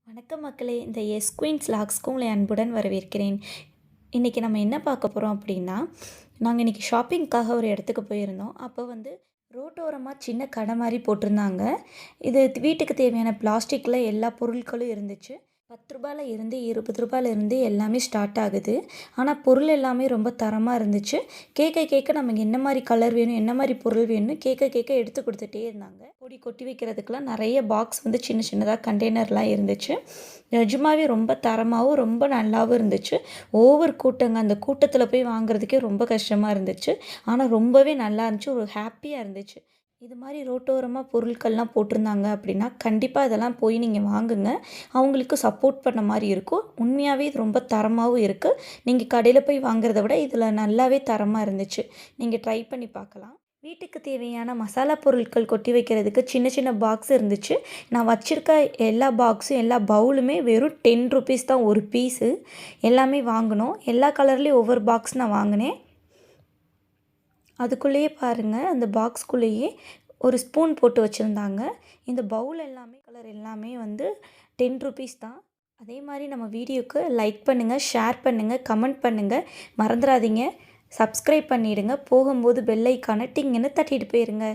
வணக்கம் மக்களே, இந்த எஸ் குயின்ஸ் லாக்ஸ்க்கு உங்களை அன்புடன் வரவேற்கிறேன். இன்றைக்கி நம்ம என்ன பார்க்க போகிறோம் அப்படின்னா, நாங்கள் இன்றைக்கி ஷாப்பிங்க்காக ஒரு இடத்துக்கு போயிருந்தோம். அப்போ ரோட்டோரமாக சின்ன கடை மாதிரி போட்டிருந்தாங்க. இது வீட்டுக்கு தேவையான பிளாஸ்டிக்கில் எல்லா பொருட்களும் இருந்துச்சு. ரூ. 10 இருந்து ரூ. 20 இருந்து எல்லாமே ஸ்டார்ட் ஆகுது. ஆனால் பொருள் எல்லாமே ரொம்ப தரமாக இருந்துச்சு. கேட்க கேட்க நமக்கு என்ன மாதிரி கலர் வேணும், என்ன மாதிரி பொருள் வேணும்னு கேட்க கேட்க எடுத்து கொடுத்துட்டே இருந்தாங்க. பொடி கொட்டி வைக்கிறதுக்கெலாம் நிறைய பாக்ஸ் சின்ன சின்னதாக கண்டெய்னர்லாம் இருந்துச்சு. நிஜமாவே ரொம்ப தரமாகவும் ரொம்ப நல்லாவும் இருந்துச்சு. ஓவர் கூட்டங்க, அந்த கூட்டத்தில் போய் வாங்குறதுக்கே ரொம்ப கஷ்டமாக இருந்துச்சு. ஆனால் ரொம்பவே நல்லா இருந்துச்சு, ஒரு ஹாப்பியாக இருந்துச்சு. இது மாதிரி ரோட்டோரமாக பொருட்கள்லாம் போட்டிருந்தாங்க அப்படின்னா கண்டிப்பாக இதெல்லாம் போய் நீங்கள் வாங்குங்க. அவங்களுக்கு சப்போர்ட் பண்ண மாதிரி இருக்கும். உண்மையாகவே இது ரொம்ப தரமாகவும் இருக்குது. நீங்கள் கடையில் போய் வாங்குறத விட இதில் நல்லாவே தரமாக இருந்துச்சு. நீங்கள் ட்ரை பண்ணி பார்க்கலாம். வீட்டுக்கு தேவையான மசாலா பொருட்கள் கொட்டி வைக்கிறதுக்கு சின்ன சின்ன பாக்ஸ் இருந்துச்சு. நான் வச்சுருக்க எல்லா பாக்ஸும் எல்லா பவுலுமே வெறும் ₹10 தான் ஒரு பீஸு. எல்லாமே வாங்கினோம். எல்லா கலர்லேயும் ஒவ்வொரு பாக்ஸ் நான் வாங்கினேன். அதுக்குள்ளேயே பாருங்கள், அந்த பாக்ஸ்குள்ளேயே ஒரு ஸ்பூன் போட்டு வச்சுருந்தாங்க. இந்த பவுல் எல்லாமே கலர் எல்லாமே ₹10 தான். அதே மாதிரி நம்ம வீடியோவுக்கு லைக் பண்ணுங்கள், ஷேர் பண்ணுங்கள், கமெண்ட் பண்ணுங்கள். மறந்துடாதீங்க, சப்ஸ்கிரைப் பண்ணிவிடுங்க. போகும்போது பெல் ஐக்கானை டிங்குன்னு தட்டிட்டு போயிருங்க.